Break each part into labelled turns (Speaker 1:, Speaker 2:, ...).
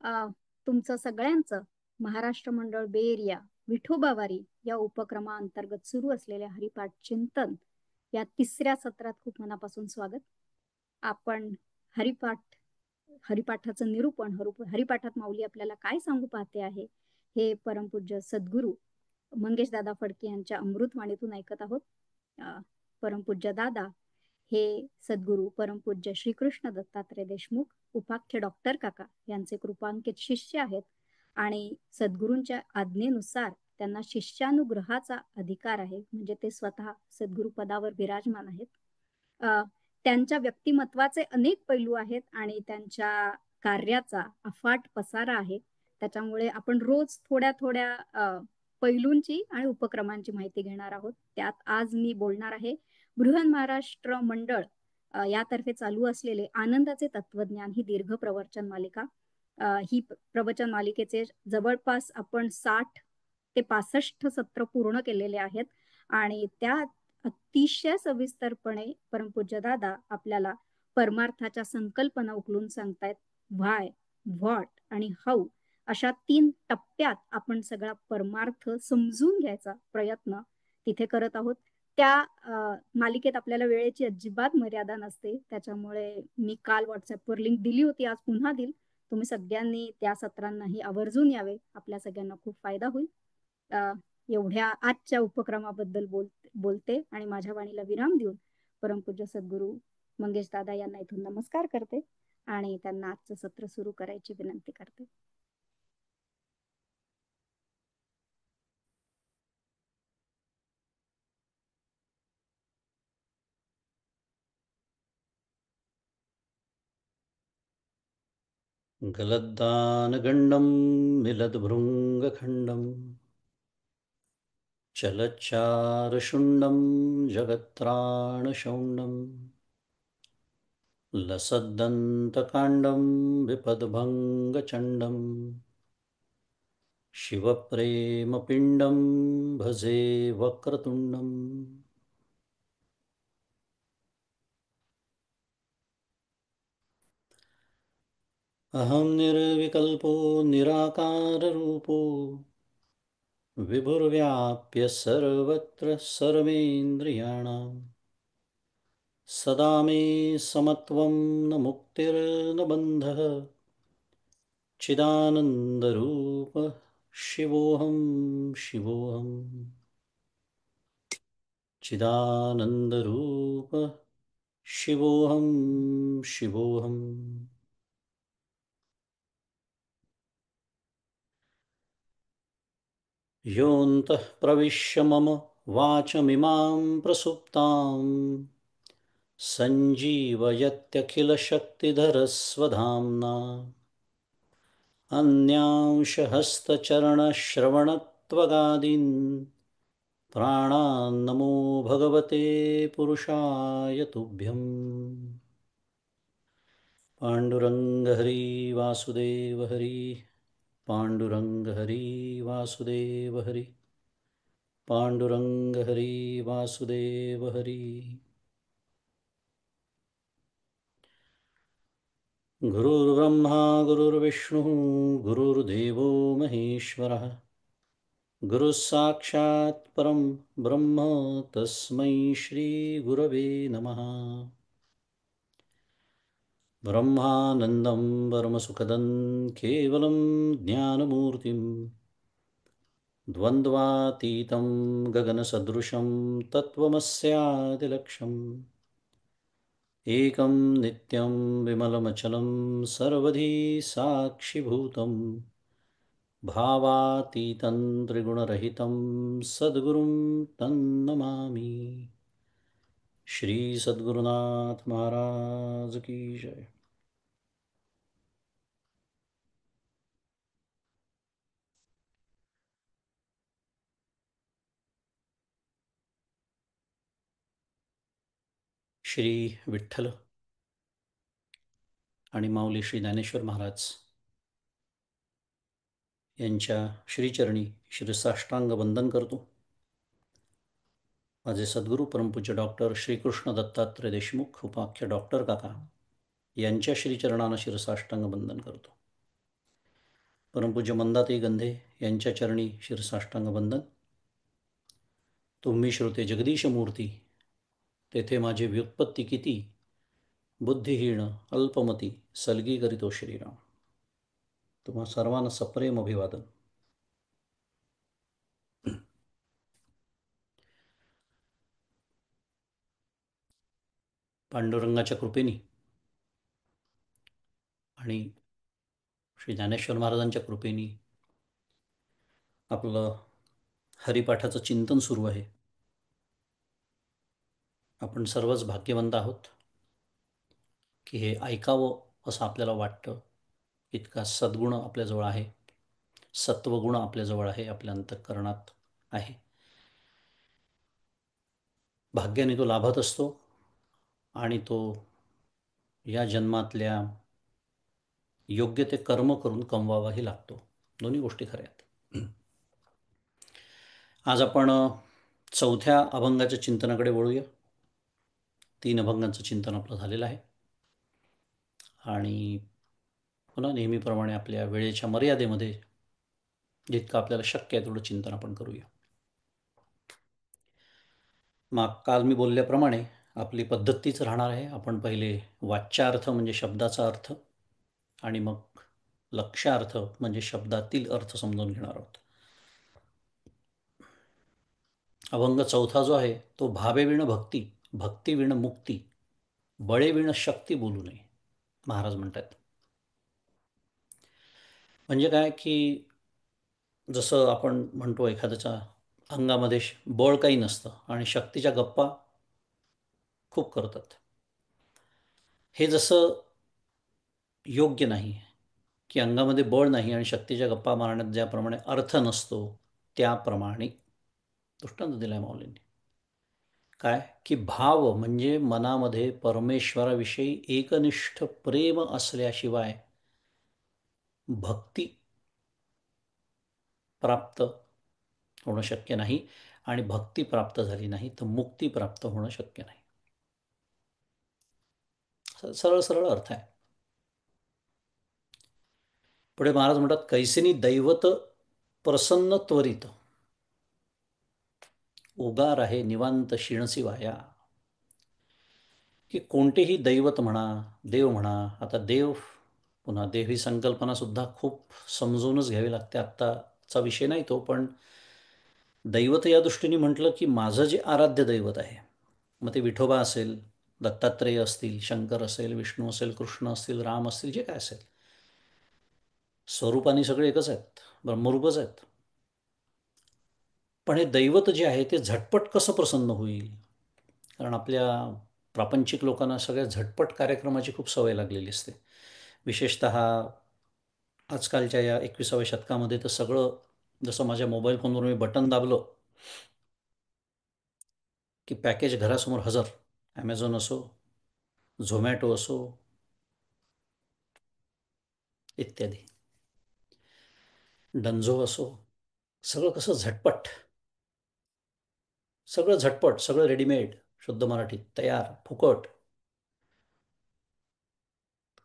Speaker 1: अ, तुमचं सगळ्यांचं महाराष्ट्र मंडळ बे एरिया विठोबावारी या उपक्रमाअंतर्गत सुरू असलेल्या हरिपाठ चिंतन या तिसऱ्या सत्रात खूप मनापासून स्वागत. आपण हरिपाठ हरिपाठाचं निरूपण हरिपाठात माऊली आपल्याला काय सांगू पाहते आहे हे परमपूज्य सद्गुरू मंगेश दादा फडके यांच्या अमृतवाणीतून ऐकत आहोत. परमपूज्य दादा हे सद्गुरू परमपूज्य श्रीकृष्ण दत्तात्रय देशमुख उपाख्य डॉक्टर काका यांचे कृपांकित शिष्य आहेत आणि सद्गुरूंच्या आज्ञेनुसार त्यांना शिष्यानुग्रहाचा अधिकार आहे, म्हणजे ते स्वतः सद्गुरू पदावर विराजमान आहेत. त्यांच्या व्यक्तिमत्वाचे अनेक पैलू आहेत आणि त्यांच्या कार्याचा अफाट पसारा आहे. त्याच्यामुळे आपण रोज थोड्या थोड्या पैलूंची आणि उपक्रमांची माहिती घेणार आहोत. त्यात आज मी बोलणार आहे बृहन महाराष्ट्र मंडळ यातर्फे चालू असलेले आनंदाचे तत्वज्ञान ही दीर्घ प्रवचन मालिका. ही प्रवचन मालिकेचे जवळपास आपण 60 ते 65 सत्र पूर्ण केलेले आहेत आणि त्या अतिशय सविस्तरपणे परमपूज्य दादा आपल्याला परमार्थाच्या संकल्पना उकलून सांगतायत. व्हाय, व्हॉट आणि हाऊ अशा 3 टप्प्यात आपण सगळा परमार्थ समजून घ्यायचा प्रयत्न तिथे करत आहोत. त्या मालिकेत आपल्याला वेळेची अजिबात मर्यादा नसते, त्याच्यामुळे मी काल व्हॉट्सअपवर लिंक दिली होती, आज पुन्हा दिल. तुम्ही सगळ्यांनी त्या सत्रांनाही आवर्जून यावे, आपल्या सगळ्यांना खूप फायदा होईल. एवढ्या आजच्या उपक्रमाबद्दल बोलते आणि माझ्या वाणीला विराम देऊन परमपूज्य सद्गुरू मंगेश दादा यांना इथून नमस्कार करते आणि त्यांना आजचं सत्र सुरू करायची विनंती करते.
Speaker 2: गलद्दानगण्डं मिलद्भृङ्गखण्डं चलच्चारुषुण्डं जगत्त्राणशौण्डं लसद्दन्तकाण्डं विपद्भङ्गचण्डं शिवप्रेमपिण्डं भजे वक्रतुण्डम् अहं निर्विकल्पो निराकाररूपो विभुर्व्याप्य सर्वत्र सर्वेन्द्रियाणां सदा मे समत्वं न मुक्तिर्न बन्धः चिदानन्दरूप शिवोऽहं शिवोऽहं चिदानन्दरूप शिवोऽहं शिवोऽहम् योऽन्तः प्रविश्य मम वाचमिमां प्रसुप्तां सञ्जीवयत्यखिलशक्तिधरस्वधाम्ना अन्यांशहस्तचरणश्रवणत्वगादीन् प्राणान्नमो भगवते पुरुषाय तुभ्यम् पाण्डुरङ्ग हरि वासुदेव हरि पाण्डुरङ्ग हरि वासुदेव हरि पाण्डुरङ्ग हरि वासुदेव हरि गुरुर्ब्रह्मा गुरुर्विष्णुः गुरुर्देवो महेश्वरः गुरुः साक्षात् परं ब्रह्म तस्मै श्रीगुरवे नमः। ब्रह्मानन्दं परमसुखदं केवलं ज्ञानमूर्तिं द्वन्द्वातीतं गगनसदृशं तत्त्वमस्यादिलक्ष्यम् एकं नित्यं विमलमचलं सर्वधी साक्षिभूतं भावातीतं त्रिगुणरहितं सद्गुरुं तन्नमामि। श्री सद्गुरुनाथ महाराज की जय। श्री विठ्ठल आणि माऊली श्री ज्ञानेश्वर महाराज यांच्या श्रीचरणी शिरसाष्टांग वंदन करतो। माझे सद्गुरू परमपूज्य डॉक्टर श्रीकृष्ण दत्तात्रय देशमुख उपाख्य डॉक्टर काका यांच्या श्रीचरणांना शिरसाष्टांग वंदन करतो। परमपूज्य मंदाताई गंधे यांच्या चरणी शिरसाष्टांग वंदन. तुम्ही श्रोते जगदीश मूर्ती, तेथे माझी व्युत्पत्ती किती, बुद्धिहीन अल्पमती सलगी करीतो श्रीराम. तुम्हा सर्वांना सप्रेम अभिवादन. पांडुरंगाच्या कृपेने आणि श्री ज्ञानेश्वर महाराजांच्या कृपेने आपलं हरिपाठाचं चिंतन सुरू आहे. आपण सर्वच भाग्यवंत आहोत की हे ऐकावं असं आपल्याला वाटतं. इतका सद्गुण आपल्याजवळ आहे, सत्वगुण आपल्याजवळ आहे, आपल्या अंतःकरणात आहे. भाग्याने तो लाभत असतो आणि तो या जन्मातल्या योग्य ते कर्म करून कमवावाही लागतो. दोन्ही गोष्टी खऱ्या आहेत. आज आपण चौथ्या अभंगाच्या चिंतनाकडे वळूया. 3 अभंगांचं चिंतन आपलं झालेलं आहे आणि पुन्हा नेहमीप्रमाणे आपल्या वेळेच्या मर्यादेमध्ये जितकं आपल्याला शक्य आहे तेवढं चिंतन आपण करूया. मग काल मी बोलल्याप्रमाणे आपली पद्धत तीच राहणार आहे. आपण पहिले वाच्यार्थ म्हणजे शब्दाचा अर्थ आणि मग लक्ष्यार्थ म्हणजे शब्दातील अर्थ समजून घेणार आहोत. अभंग चौथा जो आहे तो भावे विण भक्ती, भक्ती विण मुक्ती, बळे विण शक्ती बोलू नये, महाराज म्हणतात. म्हणजे काय की जसं आपण म्हणतो एखाद्याच्या अंगामध्ये बळ काही नसतं आणि शक्तीच्या गप्पा खूप करतात. हे जसं योग्य नाही की अंगामध्ये बळ नाही आणि शक्तीच्या गप्पा मारण्यात ज्याप्रमाणे अर्थ नसतो त्याप्रमाणे दृष्टांत दिलाय माऊलींनी. काय की भाव म्हणजे मनामध्ये परमेश्वराविषयी एकनिष्ठ प्रेम असल्याशिवाय भक्ती प्राप्त होणं शक्य नाही आणि भक्ती प्राप्त झाली नाही तर मुक्ती प्राप्त होणं शक्य नाही. सरळ सरळ अर्थ आहे. पुढे महाराज म्हणतात कैसिनी दैवत प्रसन्न त्वरित, उगार आहे निवांत शिणसी वाया. की कोणतेही दैवत म्हणा, देव म्हणा. आता देव पुन्हा देव ही संकल्पनासुद्धा खूप समजूनच घ्यावी लागते. आत्ताचा विषय नाही तो, पण दैवत या दृष्टीने म्हटलं की माझं जे आराध्य दैवत आहे, मग ते विठोबा असेल, दत्तात्रेय असतील, शंकर असेल, विष्णू असेल, कृष्ण असतील, राम असतील, जे काय असेल, स्वरूपाने सगळे एकच आहेत, ब्रह्मरूपच आहेत. पण हे दैवत जे आहे ते झटपट कसं प्रसन्न होईल? कारण आपल्या प्रापंचिक लोकांना सगळ्या झटपट कार्यक्रमाची खूप सवय लागलेली असते. विशेषत आजकालच्या या 21व्या शतकामध्ये तर सगळं जसं माझ्या मोबाईल फोनवर मी बटन दाबलं की पॅकेज घरासमोर हजर. ॲमेझॉन असो, झोमॅटो असो, इत्यादी, डंझो असो, सगळं कसं झटपट, सगळं झटपट, सगळं रेडीमेड, शुद्ध मराठीत तयार, फुकट.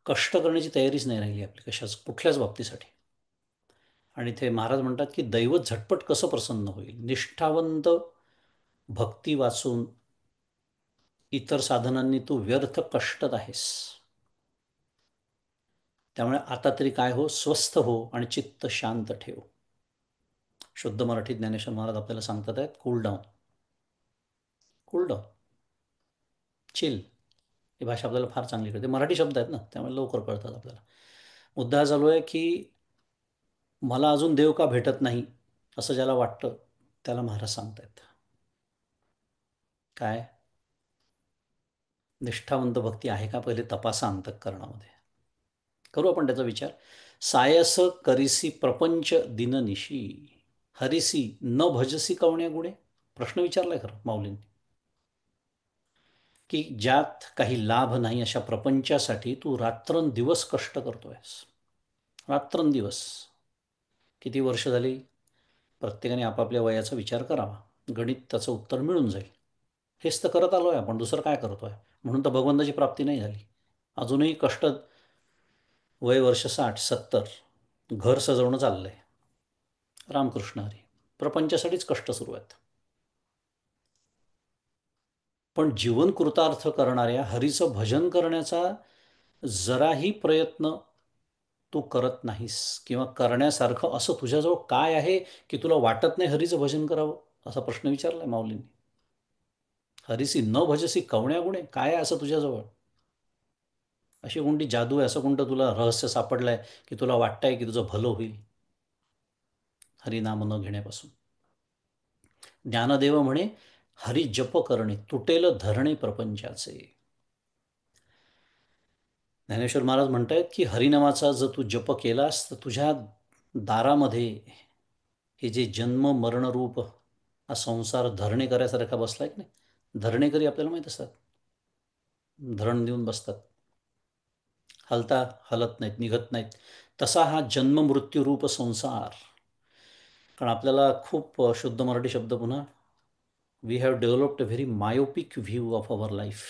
Speaker 2: कष्ट करण्याची तयारीच नाही राहिली आपली कशाच कुठल्याच बाबतीसाठी. आणि ते महाराज म्हणतात की दैवत झटपट कसं प्रसन्न होईल? निष्ठावंत भक्ती वाचून इतर साधनांनी तू व्यर्थ कष्टत आहेस. त्यामुळे आता तरी काय हो, स्वस्थ हो आणि चित्त शांत ठेव. शुद्ध मराठीत ज्ञानेश्वर महाराज आपल्याला सांगतात आहेत cool down, cool down, chill. ही भाषा आपल्याला फार चांगली कळते. मराठी शब्द आहेत ना, त्यामुळे लवकर कळतात आपल्याला. मुद्दा चालू आहे की मला अजून देव का भेटत नाही असं ज्याला वाटतं त्याला महाराज सांगतायत काय, निष्ठावंत भक्ती आहे का पहिले तपासा अंतःकरणामध्ये. करू आपण त्याचा विचार. सायस करिसी प्रपंच दिननिशी, हरिसी न भजसी कवण्या गुणे. प्रश्न विचारलाय खरं माऊलींनी की ज्यात काही लाभ नाही अशा प्रपंचासाठी तू रात्रंदिवस कष्ट करतोयस. रात्रंदिवस. किती वर्ष झाली? प्रत्येकाने आपापल्या वयाचा विचार करावा. गणित त्याचं उत्तर मिळून जाईल. हेच तर करत आलो आहे आपण, दुसरं काय करतो आहे? म्हणून तर भगवंताची प्राप्ती नाही झाली. अजूनही कष्ट. वय वर्ष 60-70, घर सजवणं चाललंय, रामकृष्ण हरी, प्रपंचासाठीच कष्ट सुरू आहेत. पण जीवन कृतार्थ करणाऱ्या हरीचं भजन करण्याचा जराही प्रयत्न तू करत नाहीस, किंवा करण्यासारखं असं तुझ्याजवळ काय आहे की तुला वाटत नाही हरीचं भजन करावं, असा प्रश्न विचारलाय माऊलींनी. हरीसी न भजसी कवण्या गुणे, काय आहे असं तुझ्याजवळ? अशी कोणती जादू आहे, असं कोणतं तुला रहस्य सापडलंय की तुला वाटतंय की तुझं भलं होईल हरिनाम न घेण्यापासून? ज्ञानदेव म्हणे, हरी जप करणे तुटेल धरणे प्रपंचाचे. ज्ञानेश्वर महाराज म्हणतायत की हरिनामाचा जर तू जप केलास तर तुझ्या दारामध्ये हे जे जन्म मरणरूप हा संसार धरणे करायसारखा बसलाय की नाही, धरणेकरी आपल्याला माहीत असतात, धरण देऊन बसतात, हलता हलत नाहीत, निघत नाहीत. तसा हा जन्म मृत्यूरूप संसार. कारण आपल्याला खूप शुद्ध मराठी शब्द पुन्हा, we have developed a very myopic view of our life.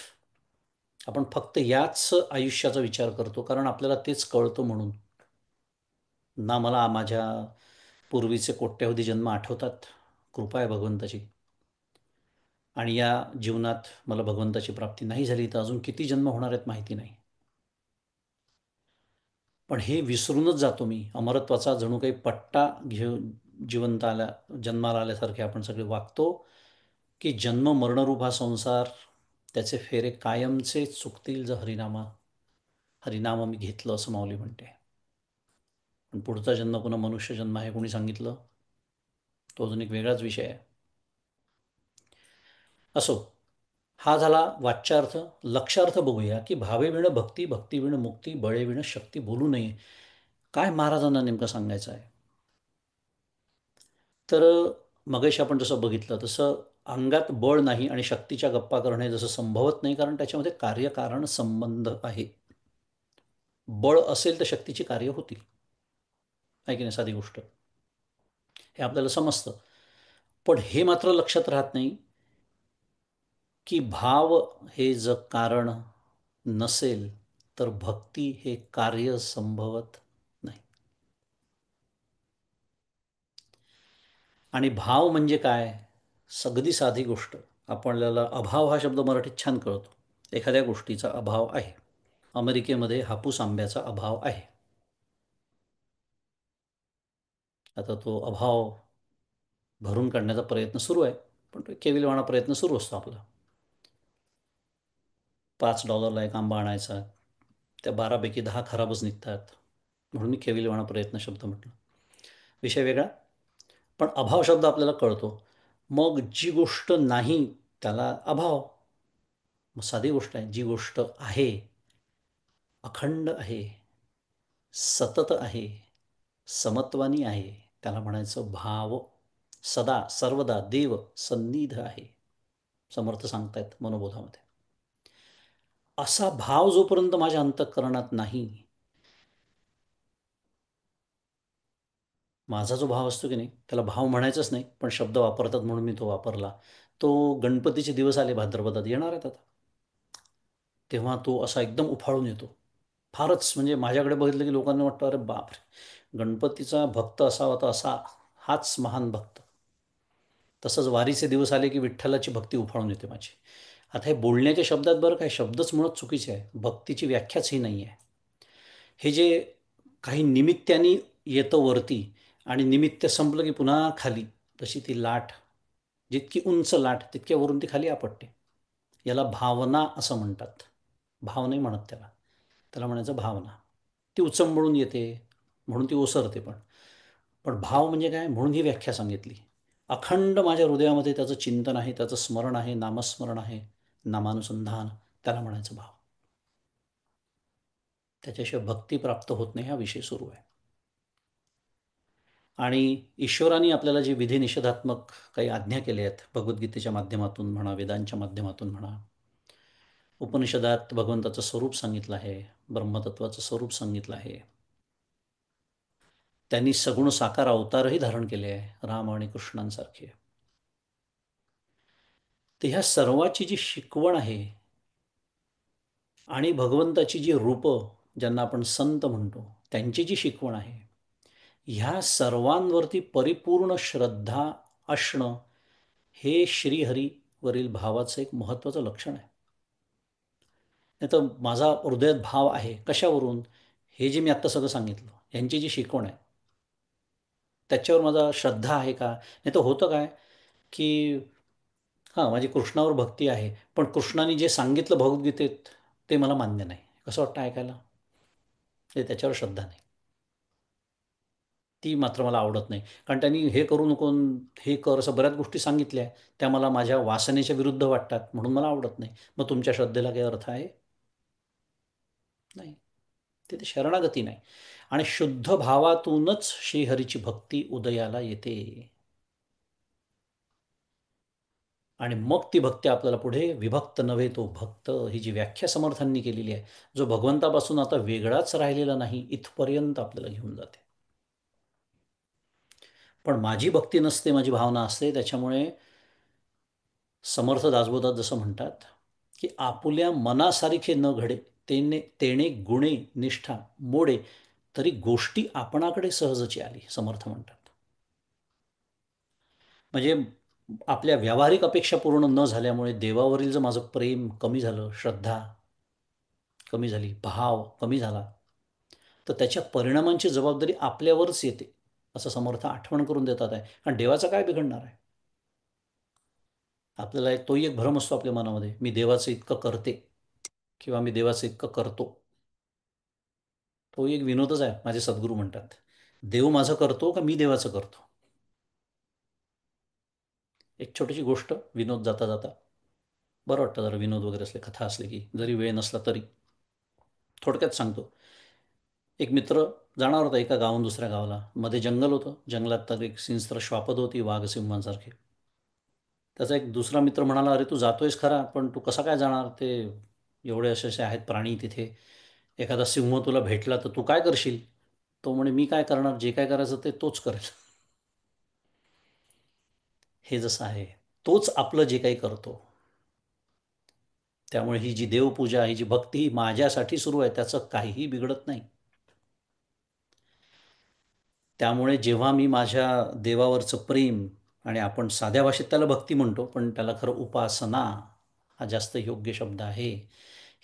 Speaker 2: आपण फक्त याच आयुष्याचा विचार करतो कारण आपल्याला तेच कळतं म्हणून. ना मला माझ्या पूर्वीचे कोट्यावधी जन्म आठवतात, कृपा आहे भगवंताची, आणि या जीवनात मला भगवंताची प्राप्ती नाही झाली तर अजून किती जन्म होणार आहेत माहिती नाही. पण हे विसरूनच जातो मी, अमरत्वाचा जणू काही पट्टा घेऊन जन्माला आल्यासारखे आपण सगळे वागतो, की जन्म मरणरूप हा संसार, त्याचे फेरे कायमचे चुकतील जर हरिनाम मी घेतलं, असं माऊली म्हणते. पण पुढचा जन्म पुन्हा मनुष्य जन्म आहे, कोणी सांगितलं? तो अजून एक वेगळाच विषय आहे. असो, हा झाला वाच्यार्थ. लक्षार्थ बघूया की भावे विण भक्ती, भक्ती विण मुक्ती, बळे विण शक्ती बोलू नये. काय महाराजांना नेमकं सांगायचं आहे? तर मगाशी आपण जसं बघितलं तसं अंगात बळ नाही आणि शक्तीच्या गप्पा करणे जसं संभवत नाही, कारण त्याच्यामध्ये कार्यकारण संबंध आहे. बळ असेल तर शक्तीची कार्य होतील, आहे की नाही? साधी गोष्ट, हे आपल्याला समजतं. पण हे मात्र लक्षात राहत नाही की भाव हे जर कारण नसेल तर भक्ती हे कार्य संभवत नाही. आणि भाव म्हणजे काय? सगदी साधी गोष्ट. आपल्याला अभाव हा शब्द मराठीत छान कळतो. एखाद्या गोष्टीचा अभाव आहे. अमेरिकेमध्ये हापूस आंब्याचा अभाव आहे. आता तो अभाव भरून काढण्याचा प्रयत्न सुरू आहे, पण तो केविलवाणा प्रयत्न सुरू असतो आपला. $5 एक आंबा आणायचा, त्या 12पैकी 10 खराबच निघतात, म्हणून मी केविलवाणा प्रयत्न शब्द म्हटलं. विषय वेगळा. पण अभाव शब्द आपल्याला कळतो. मग जी गोष्ट नाही त्याला अभाव. मग साधी गोष्ट आहे, जी गोष्ट आहे, अखंड आहे, सतत आहे, समत्वानी आहे, त्याला म्हणायचं भाव. सदा सर्वदा देव सन्निध आहे, समर्थ सांगतायत मनोबोधामध्ये. असा भाव जोपर्यंत माझ्या अंतःकरणात नाही, माझा जो भाव असतो की नाही त्याला भाव म्हणायचंच नाही, पण शब्द वापरतात म्हणून मी तो वापरला. तो गणपतीचे दिवस आले, भाद्रपदात येणार आहेत आता, तेव्हा तो असा एकदम उफाळून येतो. फारच म्हणजे माझ्याकडे बघितलं की लोकांना वाटतं, अरे बापरे, गणपतीचा भक्त असावा तर असा हाच महान भक्त. तसंच वारीचे दिवस आले की विठ्ठलाची भक्ती उफाळून येते माझी. आता हे बोलण्याच्या शब्दात बरं काय, शब्दच मुळात चुकीचे आहे, भक्तीची व्याख्याच ही नाही आहे. हे जे काही निमित्ताने येतं वरती आणि निमित्त संपलं की पुन्हा खाली, तशी ती लाट, जितकी उंच लाट तितक्यावरून ती खाली आपटते. याला भावना असं म्हणतात. भाव नाही म्हणत त्याला, त्याला म्हणायचं भावना. ती उचंबळून येते म्हणून ती ओसरते. पण पण भाव म्हणजे काय, म्हणून ही व्याख्या सांगितली. अखंड माझ्या हृदयामध्ये त्याचं चिंतन आहे, त्याचं स्मरण आहे, नामस्मरण आहे, नामानुसंधान, त्याला म्हणायचं भाव. त्याच्याशिवाय भक्ती प्राप्त होत नाही, हा विषय सुरू आहे. आणि ईश्वराने आपल्याला जे विधी निषेधात्मक काही आज्ञा केल्या आहेत, भगवद्गीतेच्या माध्यमातून म्हणा, वेदांच्या माध्यमातून म्हणा, उपनिषदात भगवंताचं स्वरूप सांगितलं आहे, ब्रह्मतत्वाचं स्वरूप सांगितलं आहे. त्यांनी सगुण साकार अवतारही धारण केले आहे, राम आणि कृष्णांसारखे. तर ह्या सर्वाची जी शिकवण आहे आणि भगवंताची जी रूपं, ज्यांना आपण संत म्हणतो, त्यांची जी शिकवण आहे, ह्या सर्वांवरती परिपूर्ण श्रद्धा असणं हे श्रीहरीवरील भावाचं एक महत्त्वाचं लक्षण आहे. नाही तर माझा हृदयात भाव आहे कशावरून? हे जे मी आत्ता सगळं सांगितलं यांची जी शिकवण आहे त्याच्यावर माझा श्रद्धा आहे का? नाही तर होतं काय की हां, माझी कृष्णावर भक्ती आहे, पण कृष्णाने जे सांगितलं भगवद्गीतेत ते मला मान्य नाही. कसं वाटतं ऐकायला? ते त्याच्यावर श्रद्धा नाही. ती मात्र मला आवडत नाही. कारण त्यांनी हे करू नको, हे कर, असं बऱ्याच गोष्टी सांगितल्या. त्या मला माझ्या वासनेच्या विरुद्ध वाटतात, म्हणून मला आवडत नाही. मग तुमच्या श्रद्धेला काही अर्थ आहे? नाही. तिथे शरणागती नाही. आणि शुद्ध भावातूनच श्रीहरीची भक्ती उदयाला येते. आणि मग ती भक्ती आपल्याला पुढे विभक्त नव्हे तो भक्त ही जी व्याख्या समर्थांनी केलेली आहे, जो भगवंतापासून आता वेगळाच राहिलेला नाही, इथपर्यंत आपल्याला घेऊन जाते. पण माझी भक्ती नसते, माझी भावना असते. त्याच्यामुळे समर्थ दासबोधात जसं म्हणतात की आपुल्या मनासारखे न घडे तेणे गुणे निष्ठा मोडे, तरी गोष्टी आपणाकडे सहजची आली, समर्थ म्हणतात. म्हणजे आपल्या व्यावहारिक अपेक्षा पूर्ण न झाल्यामुळे देवावरील जर माझं प्रेम कमी झालं, श्रद्धा कमी झाली, भाव कमी झाला, तर त्याच्या परिणामांची जबाबदारी आपल्यावरच येते, असं समर्थ आठवण करून देतात आहे. कारण देवाचं काय बिघडणार आहे? आपल्याला तोही एक भ्रम असतो आपल्या मनामध्ये, मी देवाचं इतकं करते किंवा मी देवाचं इतकं करतो. तो एक विनोदच आहे. माझे सद्गुरू म्हणतात, देव माझं करतो का मी देवाचं करतो? एक छोटीशी गोष्ट, विनोद जाता जाता. बरं वाटतं जरा विनोद वगैरे असले, कथा असले की, जरी वेळ नसला तरी. थोडक्यात सांगतो. एक मित्र जाणार होता एका गावाहून दुसऱ्या गावाला. मध्ये जंगल होतं. जंगलात तर एक सिंस्त्र श्वापद होती, वाघ सिंहांसारखे. त्याचा एक दुसरा मित्र म्हणाला, अरे तू जातोयस खरा, पण तू कसा काय जाणार? ते एवढे असे असे आहेत प्राणी तिथे. एखादा सिंह तुला भेटला तर तू काय करशील? तो म्हणे, मी काय करणार, जे काय करायचं ते तोच करेल. हे जसं आहे, तोच आपलं जे काही करतो. त्यामुळे ही जी देवपूजा, ही जी भक्ती ही माझ्यासाठी सुरू आहे, त्याचं काहीही बिघडत नाही. त्यामुळे जेव्हा मी माझ्या देवावरचं प्रेम, आणि आपण साध्या भाषेत त्याला भक्ती म्हणतो, पण त्याला खरं उपासना हा जास्त योग्य शब्द आहे,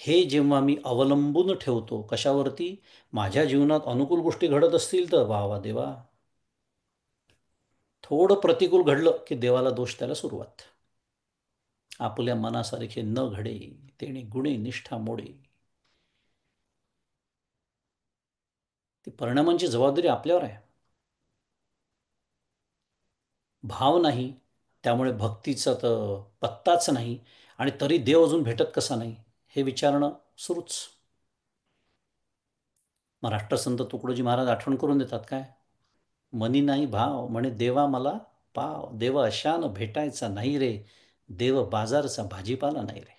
Speaker 2: हे जेव्हा मी अवलंबून ठेवतो कशावरती? माझ्या जीवनात अनुकूल गोष्टी घडत असतील तर वा वा देवा, थोडं प्रतिकूल घडलं की देवाला दोष द्यायला सुरुवात. आपुल्या मनासारखे न घडे तेणे गुणे निष्ठा मोडे. ती परिणामांची जबाबदारी आपल्यावर आहे. भाव नाही, त्यामुळे भक्तीचा तर पत्ताच नाही. आणि तरी देव अजून भेटत कसा नाही, हे विचारणं सुरूच. मग राष्ट्रसंत तुकडोजी महाराज आठवण करून देतात काय? मनी नाही भाव म्हणे देवा मला पाव, देव अशान भेटायचा नाही रे, देव बाजारचा भाजीपाला नाही रे.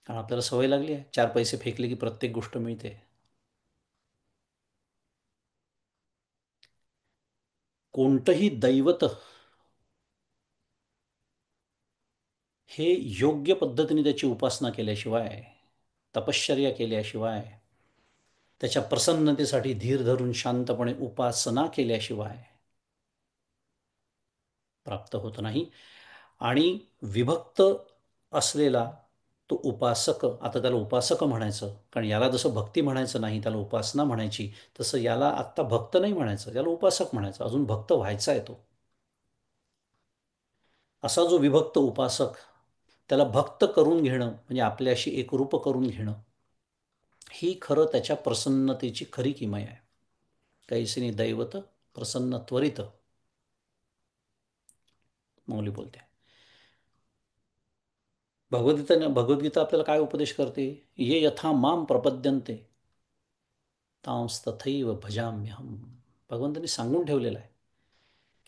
Speaker 2: कारण आपल्याला सवय लागली आहे, 4 पैसे फेकले की प्रत्येक गोष्ट मिळते. कोणतंही दैवत हे योग्य पद्धतीने त्याची उपासना केल्याशिवाय, तपश्चर्या केल्याशिवाय, त्याच्या प्रसन्नतेसाठी धीर धरून शांतपणे उपासना केल्याशिवाय प्राप्त होत नाही. आणि विभक्त असलेला तो उपासक, आता त्याला उपासक म्हणायचं, कारण याला जसं भक्ती म्हणायचं नाही, त्याला उपासना म्हणायची, तसं याला आत्ता भक्त नाही म्हणायचं, याला उपासक म्हणायचं. अजून भक्त व्हायचा आहे तो. असा जो विभक्त उपासक, त्याला भक्त करून घेणं म्हणजे आपल्याशी एकरूप करून घेणं, ही खरं त्याच्या प्रसन्नतेची खरी किमया आहे. कैसिनी दैवत प्रसन्न त्वरित, मौली बोलते. भगवद्गीता आपल्याला काय उपदेश करते? ये यथा माम प्रपद्यन्ते तांस तथैव भजाम्यहम. भगवंतांनी सांगून ठेवलेलं आहे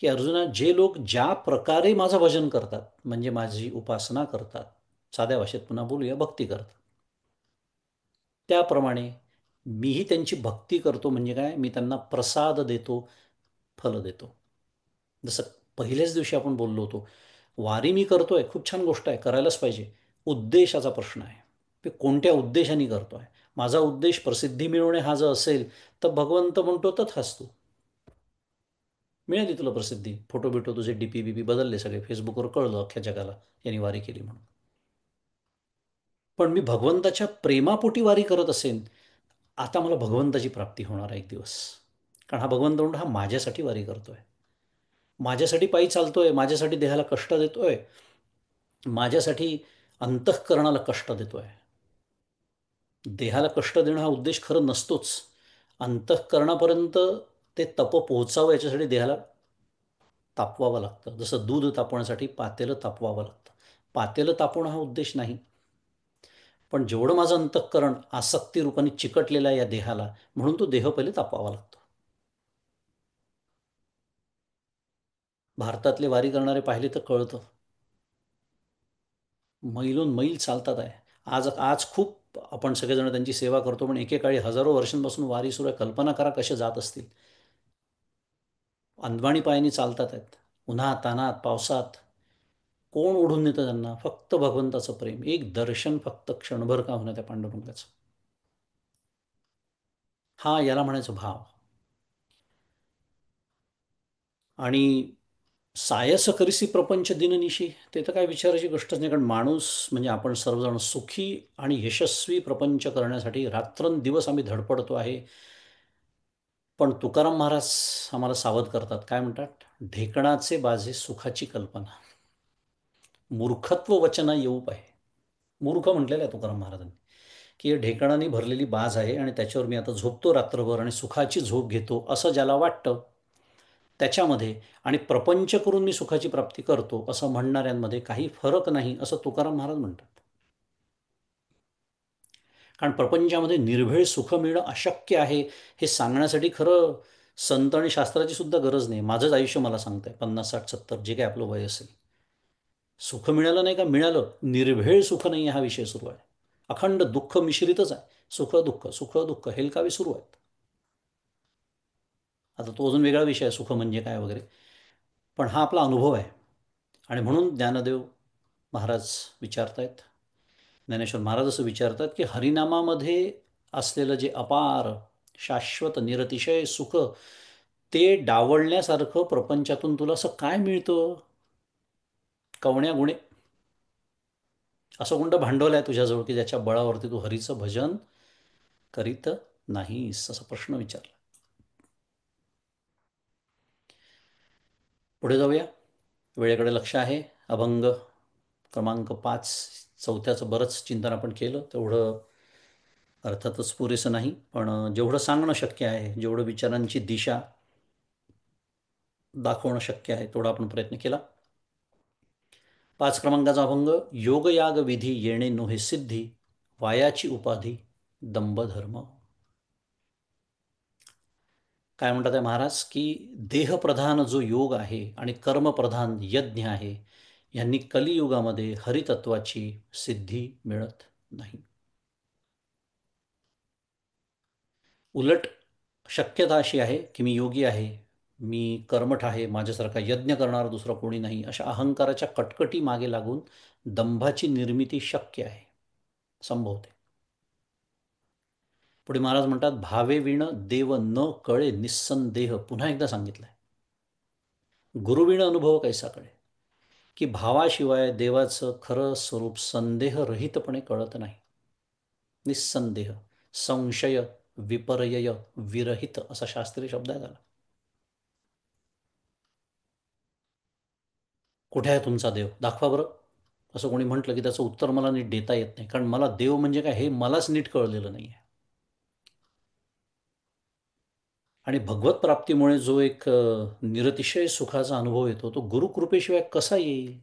Speaker 2: की अर्जुना, जे लोक ज्या प्रकारे माझं भजन करतात, म्हणजे माझी उपासना करतात, साध्या भाषेत पुन्हा बोलूया, भक्ती करतात, त्याप्रमाणे मीही त्यांची भक्ती करतो. म्हणजे काय? मी त्यांना प्रसाद देतो, फल देतो. जसं पहिल्याच दिवशी आपण बोललो होतो, वारी मी करतोय, खूप छान गोष्ट आहे, करायलाच पाहिजे. उद्देशाचा प्रश्न आहे, ते कोणत्या उद्देशाने करतोय? माझा उद्देश प्रसिद्धी मिळवणे हा जर असेल तर भगवंत म्हणतो तथाच तू, मिळाली तुला प्रसिद्धी. फोटो बिटो तुझे डीपी बीपी बदलले सगळे, फेसबुकवर कळलं अख्ख्या जगाला यांनी वारी केली म्हणून. पण मी भगवंताच्या प्रेमापोटी वारी करत असेन, आता मला भगवंताची प्राप्ती होणार आहे एक दिवस. कारण हा भगवंत म्हणतो हा माझ्यासाठी वारी करतोय, माझ्यासाठी पायी चालतोय, माझ्यासाठी देहाला कष्ट देतोय, माझ्यासाठी अंतःकरणाला कष्ट देतोय. देहाला कष्ट देणं हा उद्देश खरं नसतोच. अंतःकरणापर्यंत ते तप पोहोचावं याच्यासाठी देहाला तापवावं लागतं. जसं दूध तापवण्यासाठी पातेलं तापवावं लागतं. पातेलं तापवणं हा उद्देश नाही. पण जेवढं माझं अंतःकरण आसक्ती रूपाने चिकटलेलं आहे या देहाला, म्हणून तो देह पहिले तापवावा लागतो. भारतातले वारी करणारे पाहिले तर कळतं, मैलोन मैल चालतात आहे. आज आज खूप आपण सगळेजण त्यांची सेवा करतो, पण एकेकाळी हजारो वर्षांपासून वारी सुरू आहे. कल्पना करा कसे जात असतील. अंदवाणी पायानी चालतात आहेत, उन्हात तानात पावसात. कोण ओढून नेतं त्यांना? फक्त भगवंताचं प्रेम, एक दर्शन फक्त क्षणभर का होणं त्या पांडुरंगाचं. हा याला म्हणायचं भाव. आणि सायस करिसी प्रपंच दिननिशी, ते तर काय विचारायची गोष्टच नाही. कारण माणूस म्हणजे आपण सर्वजण सुखी आणि यशस्वी प्रपंच करण्यासाठी रात्रंदिवस आम्ही धडपडतो आहे. पण तुकाराम महाराज आम्हाला सावध करतात. काय म्हणतात? ढेकणाचे बाजे सुखाची कल्पना, मूर्खत्व वचना येऊ पाहे. मूर्ख म्हटलेलं आहे तुकाराम महाराजांनी, की हे ढेकणाने भरलेली बाज आहे आणि त्याच्यावर मी आता झोपतो रात्रभर आणि सुखाची झोप घेतो असं ज्याला वाटतं त्याच्यामध्ये, आणि प्रपंच करून मी सुखाची प्राप्ती करतो असं म्हणणाऱ्यांमध्ये काही फरक नाही असं तुकाराम महाराज म्हणतात. कारण प्रपंचामध्ये निर्भेळ सुख मिळणं अशक्य आहे हे सांगण्यासाठी खरं संत आणि शास्त्राची सुद्धा गरज नाही. माझंच आयुष्य मला सांगतंय, 50 60 70 जे काही आपलं वय असेल, सुख मिळालं नाही का? मिळालं, निर्भेळ सुख नाही हा विषय सुरू आहे. अखंड दुःख मिश्रितच आहे, सुख दुःख हेलकावे सुरू आहेत. आता तो अजून वेगळा विषय आहे, सुख म्हणजे काय वगैरे, पण हा आपला अनुभव आहे. आणि म्हणून ज्ञानदेव महाराज विचारतायत, ज्ञानेश्वर महाराज असं विचारतात की हरिनामामध्ये असलेलं जे अपार शाश्वत निरतिशय सुख, ते डावलण्यासारखं प्रपंचातून तुला असं काय मिळतं? कवण्या गुणे असं कोणतं भांडवल आहे तुझ्याजवळ की ज्याच्या बळावरती तू हरीचं भजन करीत नाहीस? असा प्रश्न विचारला. पुढे जाऊया, वेळेकडे लक्ष आहे. अभंग क्रमांक 5, चौथ्याचं बरंच चिंतन आपण केलं, तेवढं अर्थातच पुरेसं नाही, पण जेवढं सांगणं शक्य आहे, जेवढं विचारांची दिशा दाखवणं शक्य आहे तेवढा आपण प्रयत्न केला. 5 क्रमांकाचा अभंग. योगयाग विधी येणे नोहे सिद्धी, वायाची उपाधी दंभधर्म. काय म्हणतात आहे महाराज, की देहप्रधान जो योग आहे आणि कर्मप्रधान यज्ञ आहे, यांनी कलियुगामध्ये हरितत्वाची सिद्धी मिळत नाही. उलट शक्यता अशी आहे की मी योगी आहे, मी कर्मठ आहे, माझ्यासारखा यज्ञ करणारा दुसरा कोणी नाही, अशा अहंकाराच्या कटकटी मागे लागून दंभाची निर्मिती शक्य आहे, संभवते. पुढे महाराज म्हणतात, भावे विण देव न कळे निस्संदेह. पुन्हा एकदा सांगितलंय, गुरुविण अनुभव कैसा कळे, की भावाशिवाय देवाचं खरं स्वरूप संदेहरहितपणे कळत नाही. निस्संदेह, संशय विपर्यय विरहित असा शास्त्रीय शब्द आहे त्याला. कुठे आहे तुमचा देव? दाखवा बरं. असं कोणी म्हटलं की त्याचं उत्तर मला नीट देता येत नाही, कारण मला देव म्हणजे काय हे मलाच नीट कळलेलं नाही आहे. आणि भगवत प्राप्तीमुळे जो एक निरतिशय सुखाचा अनुभव येतो, तो गुरुकृपेशिवाय कसा येईल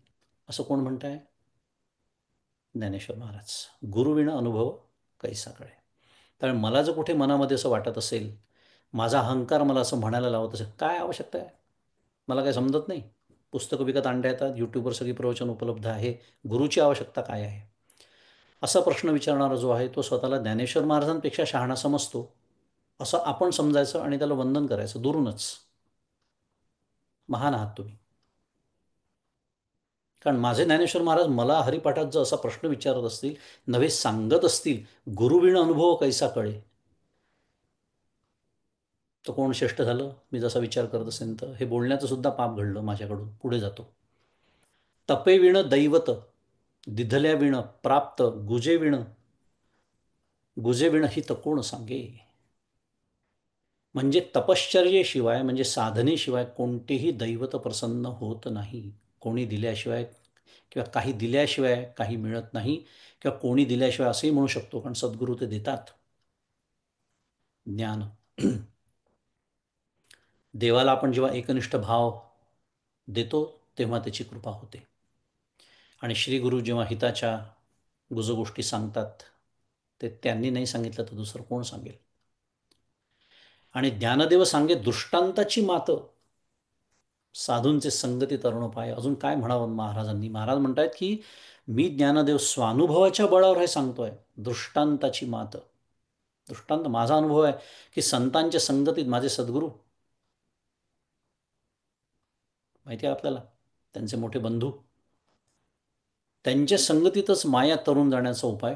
Speaker 2: असं कोण म्हणत आहे? ज्ञानेश्वर महाराज. गुरुविण अनुभव कैसा कळे. त्यामुळे मला जर कुठे मनामध्ये असं वाटत असेल, माझा अहंकार मला असं म्हणायला लावत असेल, काय आवश्यकता आहे? मला काय समजत नाही, पुस्तकं विकत आणता येतात, यूट्यूबवर सगळी प्रवचन उपलब्ध आहे, गुरुची आवश्यकता काय आहे? असा प्रश्न विचारणारा जो आहे तो स्वतःला ज्ञानेश्वर महाराजांपेक्षा शहाणा समजतो असं आपण समजायचं आणि त्याला वंदन करायचं दुरूनच. महान आहात तुम्ही. कारण माझे ज्ञानेश्वर महाराज मला हरिपाठात जर असा प्रश्न विचारत असतील, नव्हे सांगत असतील, गुरुविण अनुभव कैसा कळे, तर कोण श्रेष्ठ झालं? मी जसा विचार करत असेल तर हे बोलण्याचं सुद्धा पाप घडलं माझ्याकडून. पुढे जातो. तपे विण दैवत, दिधल्या विण प्राप्त, गुजे विण हित कोण सांगे. म्हणजे तपश्चर्येशिवाय, म्हणजे साधनेशिवाय कोणतेही दैवत प्रसन्न होत नाही. कोणी दिल्याशिवाय किंवा काही दिल्याशिवाय काही मिळत नाही, किंवा कोणी दिल्याशिवाय असंही म्हणू शकतो, कारण सद्गुरू ते देतात ज्ञान. देवाला आपण जेव्हा एकनिष्ठ भाव देतो तेव्हा त्याची कृपा होते. आणि श्री गुरु जेव्हा हिताच्या गुजगोष्टी सांगतात, ते त्यांनी नाही सांगितलं तर दुसरं कोण सांगेल. आणि ज्ञानदेव सांगे दृष्टांताची मात, साधूंचे संगती तरुण पाय. अजून काय म्हणावं महाराजांनी? महाराज म्हणतायत की मी ज्ञानदेव स्वानुभवाच्या बळावर हे सांगतोय. दृष्टांताची मात, दृष्टांत माझा अनुभव आहे की संतांच्या संगतीत माझे सद्गुरू, माहिती आहे आपल्याला, त्यांचे मोठे बंधू, त्यांच्या संगतीतच माया तरुण जाण्याचा उपाय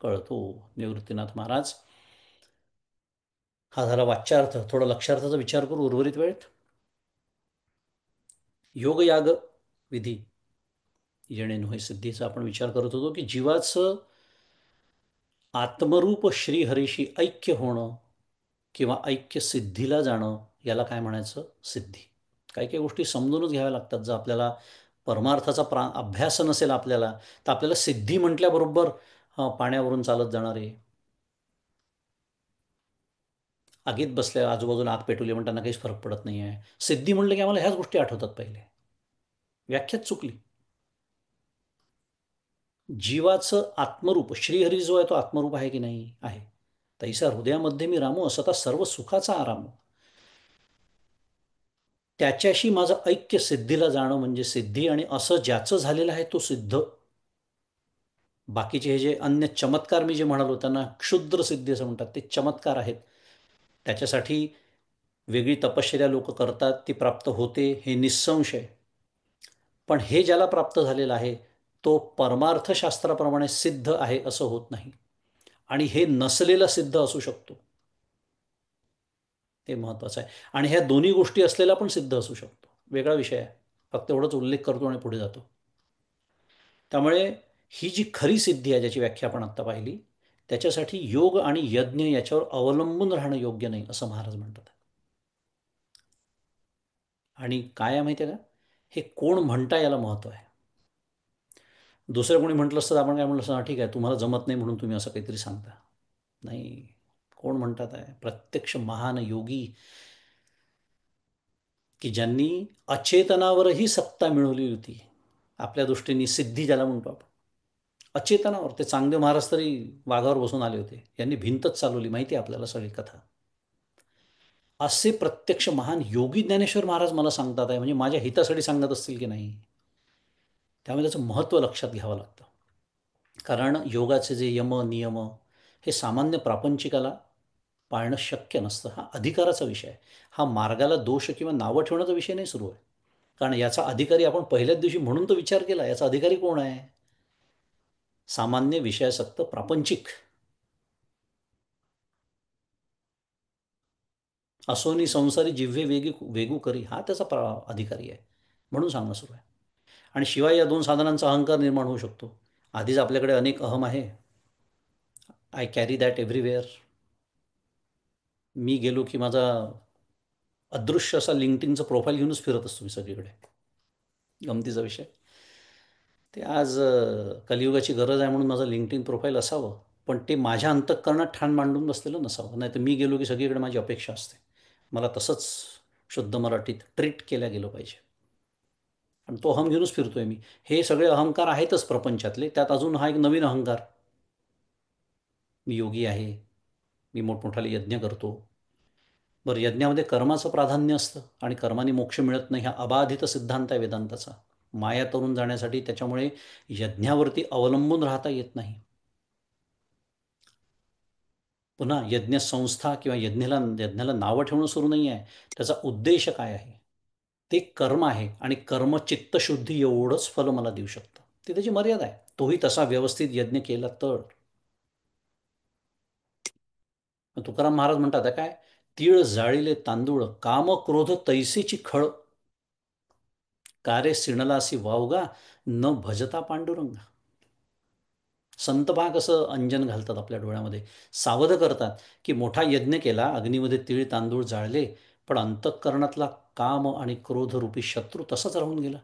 Speaker 2: कळतो. निवृत्तीनाथ महाराज. हा झाला वाच्यार्थ. थोडा लक्षार्थाचा विचार करू उर्वरित वेळेत. योगयाग विधी येणे नव्हे सिद्धीचा आपण विचार करत होतो की जीवाचं आत्मरूप श्रीहरीशी ऐक्य होणं किंवा ऐक्य सिद्धीला जाणं, याला काय म्हणायचं? सिद्धी. काही काही गोष्टी समजूनच घ्याव्या लागतात. जर आपल्याला परमार्थाचा अभ्यास नसेल आपल्याला, तर आपल्याला सिद्धी म्हटल्याबरोबर पाण्यावरून चालत जाणारे, आगीत बसल्या आजूबाजूला आग पेटवली म्हणताना काहीच फरक पडत नाही आहे. सिद्धी म्हटलं की आम्हाला ह्याच गोष्टी आठवतात. पहिले व्याख्याच चुकली. जीवाचं आत्मरूप श्रीहरी जो आहे तो आत्मरूप आहे की नाही? आहे. तैसा हृदयामध्ये मी रामो, असता सर्व सुखाचा आराम. त्याच्याशी माझं ऐक्य सिद्धीला जाणं म्हणजे सिद्धी. आणि असं ज्याचं झालेलं आहे तो सिद्ध. बाकीचे हे जे अन्य चमत्कार मी जे म्हणालो त्यांना क्षुद्र सिद्धी असं म्हणतात, ते चमत्कार आहेत. त्याच्यासाठी वेगळी तपश्चर्या लोक करतात, ती प्राप्त होते, हे निस्संशय. पण हे ज्याला प्राप्त झालेलं आहे तो परमार्थशास्त्राप्रमाणे सिद्ध आहे असं होत नाही. आणि हे नसलेलं सिद्ध असू शकतो, हे महत्त्वाचं आहे. आणि ह्या दोन्ही गोष्टी असलेला पण सिद्ध असू शकतो, वेगळा विषय आहे. फक्त एवढंच उल्लेख करतो आणि पुढे जातो. त्यामुळे ही जी खरी सिद्धी आहे, ज्याची व्याख्या आपण आत्ता पाहिली, त्याच्यासाठी योग आणि यज्ञ याच्यावर अवलंबून राहणं योग्य नाही असं महाराज म्हणतात. आणि काय आहे माहिती आहे का, हे कोण म्हणता याला महत्त्व आहे. दुसरं कोणी म्हटलं असतं आपण काय म्हटलं असतं, ठीक आहे तुम्हाला जमत नाही म्हणून तुम्ही असं काहीतरी सांगता. नाही, कोण म्हणतात आहे? प्रत्यक्ष महान योगी की ज्यांनी अचेतनावरही सत्ता मिळवली होती. आपल्या दृष्टीने सिद्धी ज्याला म्हणतो आपण, अचेतनावर. ते चांगदेव महाराज तरी वाघावर बसून आले होते, यांनी भिंतच चालवली. माहिती आहे आपल्याला सगळी कथा. असे प्रत्यक्ष महान योगी ज्ञानेश्वर महाराज मला सांगतात आहे, म्हणजे माझ्या हितासाठी सांगत असतील की नाही. त्यामुळे त्याचं महत्त्व लक्षात घ्यावं लागतं. कारण योगाचे जे यम नियम हे सामान्य प्रापंचिकाला पाळणं शक्य नसतं. हा अधिकाराचा विषय आहे. हा मार्गाला दोष किंवा नावं ठेवण्याचा विषय नाही सुरू आहे. कारण याचा अधिकारी आपण पहिल्याच दिवशी म्हणून तो विचार केला, याचा अधिकारी कोण आहे? सामान्य विषयासक्त प्रापंचिक. असोनी संसारी जिव्हे वेगू करी, हा त्याचा अधिकारी आहे, म्हणून सांगणं सुरू आहे. आणि शिवाय या दोन साधनांचा अहंकार निर्माण होऊ शकतो. आधीच आपल्याकडे अनेक अहम आहे. I carry that everywhere. मी गेलो की माझा अदृश्य असा लिंक्डइनचं प्रोफाईल घेऊनच फिरत असतो मी सगळीकडे. गमतीचा विषय. ते आज कलियुगाची गरज आहे म्हणून माझं लिंक्डइन प्रोफाईल असावं, पण ते माझ्या अंतःकरणात ठाण मांडून बसलेलं नसावं. नाही तर मी गेलो की सगळीकडे माझी अपेक्षा असते, मला तसंच शुद्ध मराठीत ट्रीट केल्या गेलं पाहिजे. आणि तो अहम घेऊनच फिरतोय मी. हे सगळे अहंकार आहेतच प्रपंचातले, त्यात अजून हा एक नवीन अहंकार, मी योगी आहे, मी मोठमोठाले यज्ञ करतो. बरं, यज्ञामध्ये कर्माचं प्राधान्य असतं आणि कर्माने मोक्ष मिळत नाही, हा अबाधित सिद्धांत आहे वेदांताचा. माया तरून जाण्यासाठी त्याच्यामुळे यज्ञावरती अवलंबून राहता येत नाही. पुन्हा यज्ञ संस्था किंवा यज्ञाला नावं ठेवणं सुरू नाही आहे. त्याचा उद्देश काय आहे? ते कर्म आहे आणि कर्म चित्तशुद्धी एवढंच फल मला देऊ शकतं. ती त्याची मर्यादा आहे. तोही तसा व्यवस्थित यज्ञ केला तर. तुकाराम महाराज म्हणतात काय, तीळ जाळीले तांदूळ काम क्रोध तैसीची खळ, कारे सिणलासी वावगा न भजता पांडुरंगा. संत पहा कसं अंजन घालतात आपल्या डोळ्यामध्ये, सावध करतात की मोठा यज्ञ केला, अग्नीमध्ये तीळ तांदूळ जाळले, पण अंतःकरणातला काम आणि क्रोध रूपी शत्रू तसाच राहून गेला.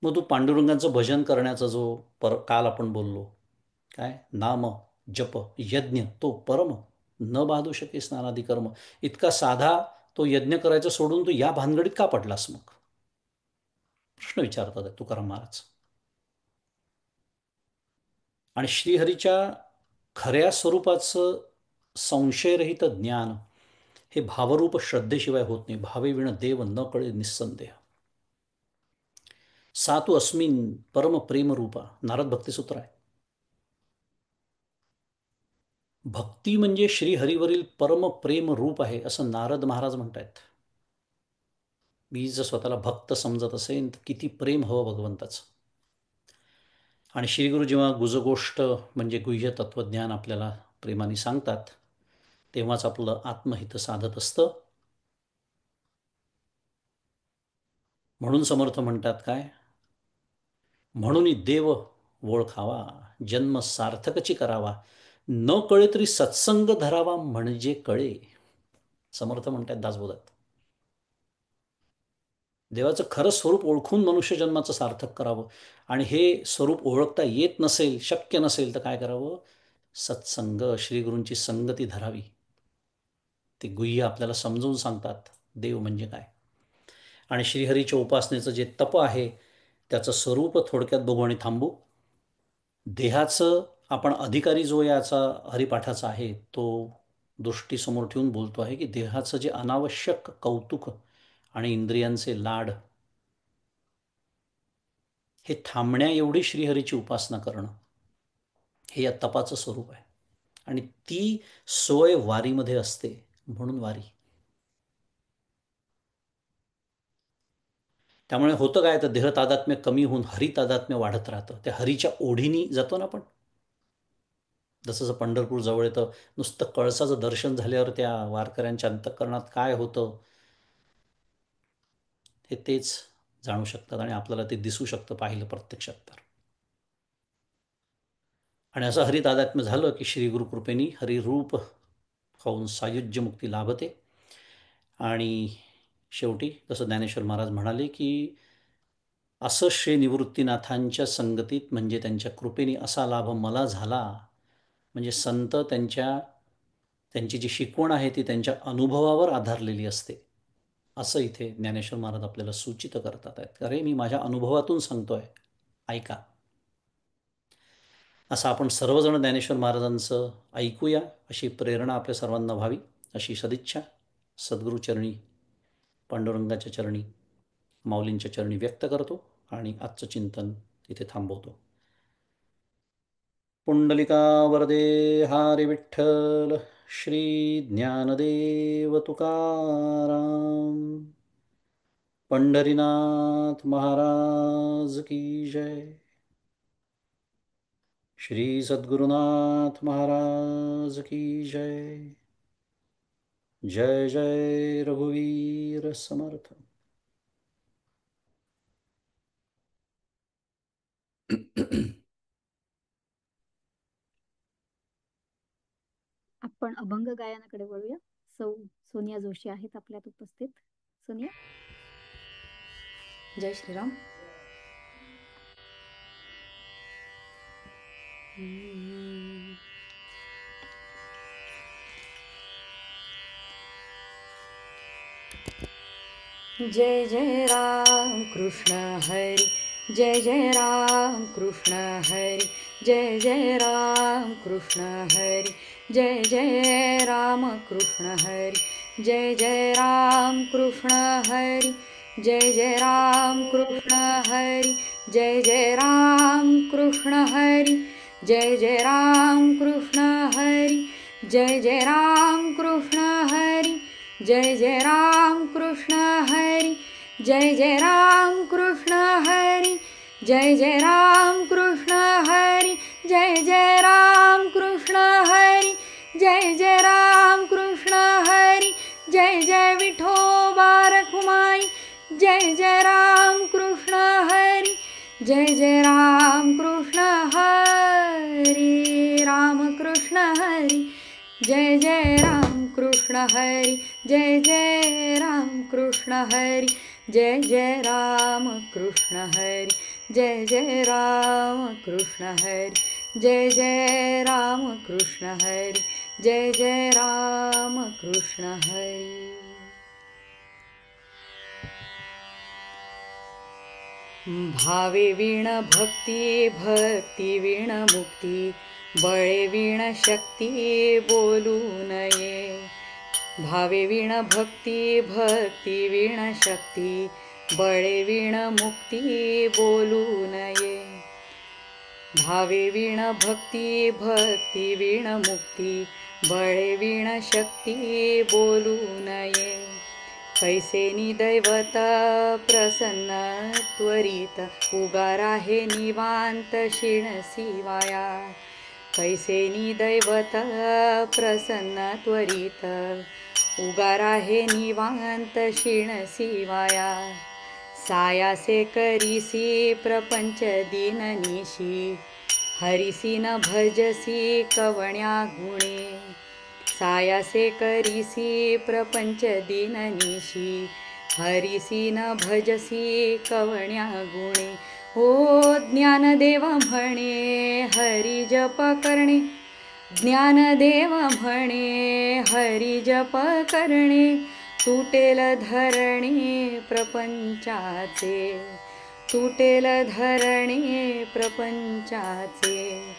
Speaker 2: मग तू पांडुरंगाचं भजन करण्याचा जो काल आपण बोललो, काय नाम जप यज्ञ तो परम, न बाधू शके स्नानादी कर्म, इतका साधा तो यज्ञ करायचं सोडून तू या भानगडीत का पडलास? मग प्रश्न विचारतात तुकाराम महाराज. आणि श्रीहरीच्या खऱ्या स्वरूपाचं संशयरहित ज्ञान हे भावरूप श्रद्धेशिवाय होत नाही. भावे विण देव न कळे निस्संदेह. सा तू अस्मिन परम प्रेम रूपा, नारद भक्तिसूत्र आहे. भक्ती म्हणजे श्रीहरीवरील परम प्रेम रूप आहे असं नारद महाराज म्हणतायत. मी जर स्वतःला भक्त समजत असेल तर किती प्रेम हवं भगवंताचं. आणि श्रीगुरु जेव्हा गुजगोष्ट म्हणजे गुह्य तत्वज्ञान आपल्याला प्रेमाने सांगतात, तेव्हाच आपलं आत्महित साधत असतं. म्हणून समर्थ म्हणतात काय, म्हणून देव ओळखावा, जन्म सार्थकची करावा, न कळे तरी सत्संग धरावा म्हणजे कळे. समर्थ म्हणतात दासबोधात. देवाचं खरं स्वरूप ओळखून मनुष्य जन्माचं सार्थक करावं. आणि हे स्वरूप ओळखता येत नसेल, शक्य नसेल तर काय करावं? सत्संग, श्रीगुरूंची संगती धरावी. ते गुह्य आपल्याला समजून सांगतात देव म्हणजे काय. आणि श्रीहरीच्या उपासनेचं जे तप आहे त्याचं स्वरूप थोडक्यात बघू आणि थांबू. देहाचं आपण अधिकारी जो याचा हरिपाठाचा आहे तो दृष्टीसमोर ठेवून बोलतो आहे की देहाचं जे अनावश्यक कौतुक आणि इंद्रियांचे लाड हे थांबण्या एवढी श्रीहरीची उपासना करणं हे या तपाचं स्वरूप आहे. आणि ती सोय वारीमध्ये असते, म्हणून वारी. त्यामुळे होतं काय, तर देह तादात्म्य कमी होऊन हरी तादात्म्य वाढत राहतं. त्या हरीच्या ओढीनी जातो ना आपण. जसं पंढरपूर जवळ येतं, नुसतं कळसाचं दर्शन झाल्यावर त्या वारकऱ्यांच्या अंतःकरणात काय होतं हे तेच जाणू शकतात आणि आपल्याला ते दिसू शकतं पाहिलं प्रत्यक्षात तर. आणि असं हरितादात्म्य झालं की श्री गुरुकृपेनी हरिरूप होऊन सायुज्य मुक्ती लाभते. आणि शेवटी जसं ज्ञानेश्वर महाराज म्हणाले की असं श्री निवृत्तीनाथांच्या संगतीत म्हणजे त्यांच्या कृपेने असा लाभ मला झाला. म्हणजे संत त्यांची जी शिकवण आहे ती त्यांच्या अनुभवावर आधारलेली असते, असं इथे ज्ञानेश्वर महाराज आपल्याला सूचित करतात आहेत. अरे मी माझ्या अनुभवातून सांगतोय, ऐका. असं आपण सर्वजण ज्ञानेश्वर महाराजांचं ऐकूया अशी प्रेरणा आपल्या सर्वांना व्हावी अशी सदिच्छा सद्गुरूचरणी, पांडुरंगाच्या चरणी, माऊलींच्या चरणी व्यक्त करतो आणि आजचं चिंतन इथे थांबवतो. पुंडलिका वरदे हरी विठ्ठल, श्री ज्ञानदेव तुकाराम, पंढरीनाथ महाराज की जय. श्री सद्गुरुनाथ महाराज की जय. जय जय रघुवीर समर्थ.
Speaker 1: आपण अभंग गायनाकडे वळूया. सोनिया जोशी आहेत आपल्यात उपस्थित. सोनिया.
Speaker 3: जय श्रीराम. जय जय राम कृष्ण हरी, जय जय राम कृष्ण हरी, जय जय राम कृष्ण हरी, जय जय राम कृष्ण हरी, जय जय राम कृष्ण हरी, जय जय राम कृष्ण हरी, जय जय राम कृष्ण हरी, जय जय राम कृष्ण हरी, जय जय राम कृष्ण हरी, जय जय राम कृष्ण हरी, जय जय राम कृष्ण हरी, जय जय राम कृष्ण हरी, जय जय राम कृष्ण हरी, जय जय राम कृष्ण हरी, जय जय विठोबा रखुमाई, जय जय राम कृष्ण हरी, जय जय राम कृष्ण हरी, राम कृष्ण हरी, जय जय राम कृष्ण हरी, जय जय राम कृष्ण हरी, जय जय राम कृष्ण हरी, जय जय राम कृष्ण हरी, जय जय राम कृष्ण हरी, जय जय राम कृष्ण हरी. भावे वीण भक्ती, भक्ती वीण मुक्ती, बळे वीण शक्ती बोलू नये. भावे वीण भक्ती, भक्ती वीण शक्ती, बळे वीण मुक्ती बोलू नये. भावे वीण भक्ती, भक्ती वीण मुक्ती, बळे वीण शक्ती बोलू नये. कैसेनी दैवत प्रसन्न त्वरित, उगार आहे निवांत शिणसी वाया. कैसेनी दैवत प्रसन्न त्वरित, उगार आहे निवांत शिणसी वाया. सायासे करीसी प्रपंच दीननिशी, हरिसी न भजसी कवण्या गुणे. सायासे करीसी प्रपंच दीननिशी, हरिसी न भजसी कवण्या गुणे. हो ज्ञानदेव म्हणे हरी जप करणे, ज्ञानदेव म्हणे हरी जप करणे. तुटेल धरणे प्रपंचाचे, तुटेल धरणे प्रपंचाचे.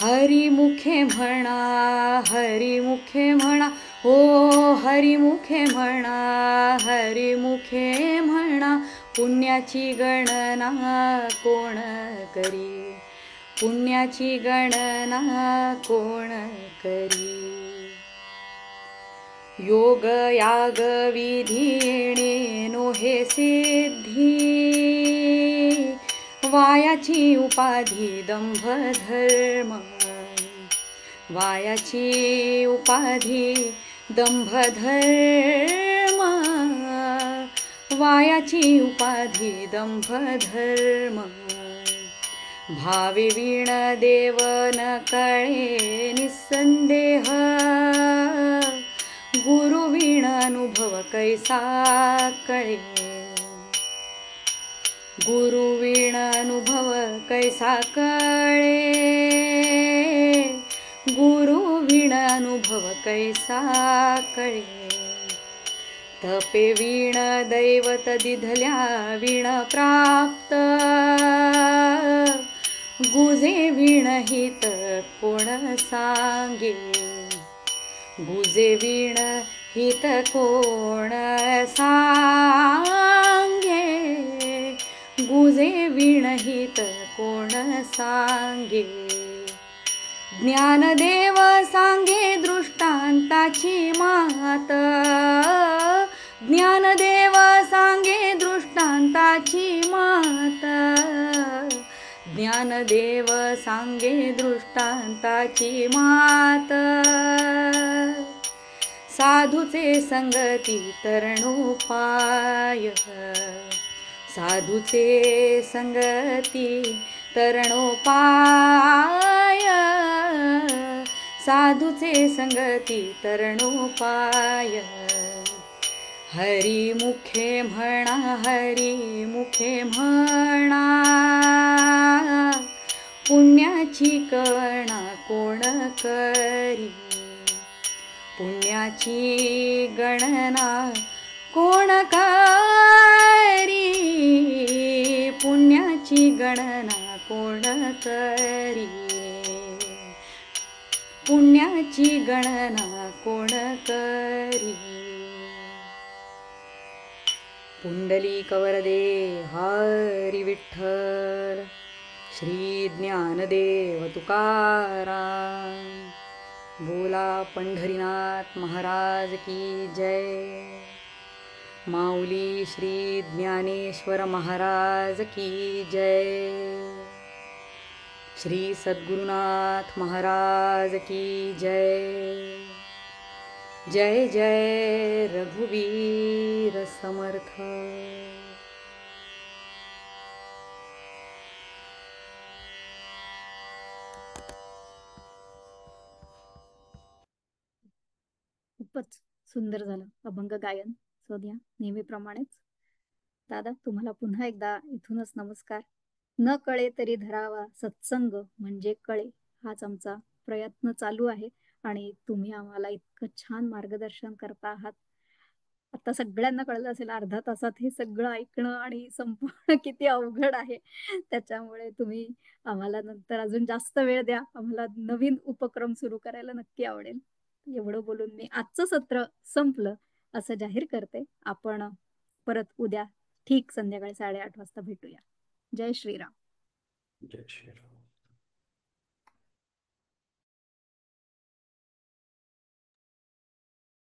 Speaker 3: हरिमुखे म्हणा, हरिमुखे म्हणा, हो हरिमुखे म्हणा, हरिमुखे म्हणा. पुण्याची गणना कोण करी, पुण्याची गणना कोण करी. योग याग विधी येणे नोहे सिद्धी, वायाची उपाधी दंभ धर्म. वायाची उपाधी दंभ धर्म, वायाची उपाधी दंभ धर्म. भावे वीण देव न कळे निसंदेह, गुरु वीण अनुभव कैसा कळे. गुरु वीण अनुभव कैसा कळे, गुरु वीण अनुभव कैसा कळे. तपे वीण दैवत दिधल्या वीण प्राप्त, गुजे वीण हित कोण सांगे. गुजे वीण हित कोण सांगे, गुजे वीण हित कोण सांगे. ज्ञानदेव सांगे दृष्टांताची मात, ज्ञानदेव सांगे दृष्टांताची मात. ज्ञानदेव सांगे दृष्टांताची मात. साधूचे संगती तरणोपाय, साधूचे संगती तरणोपाय. साधूचे संगती तरणोपाय. हरी मुखे म्हणा, हरी मुखे म्हणा, पुण्याची गणना कोण करी. पुण्याची गणना कोण करी, पुण्याची गणना कोण करी. पुण्याची गणना कोण करी. पुंडलिक वरदे हरी विठ्ठल, श्री ज्ञानदेव तुकाराम. बोला पंढरीनाथ महाराज की जय. माऊली श्री ज्ञानेश्वर महाराज की जय. श्री सद्गुरुनाथ महाराज की जय. जय जय रघुवीर समर्थ.
Speaker 1: खूपच सुंदर झालं अभंग गायन. सोनिया, नेहमीप्रमाणेच. दादा, तुम्हाला पुन्हा एकदा इथूनच नमस्कार. न कळे तरी धरावा सत्संग म्हणजे कळे, हाच आमचा प्रयत्न चालू आहे आणि तुम्ही आम्हाला इतकं छान मार्गदर्शन करता आहात. आता सगळ्यांना कळलं असेल अर्धा तासात हे सगळं ऐकणं आणि संपवणं किती अवघड आहे. त्याच्यामुळे तुम्ही आम्हाला नंतर अजून जास्त वेळ द्या. आम्हाला नवीन उपक्रम सुरू करायला नक्की आवडेल. एवढं बोलून मी आजचं सत्र संपलं असं जाहीर करते. आपण परत उद्या ठीक संध्याकाळी 8:30 वाजता भेटूया. जय श्रीराम.
Speaker 2: जय श्रीराम.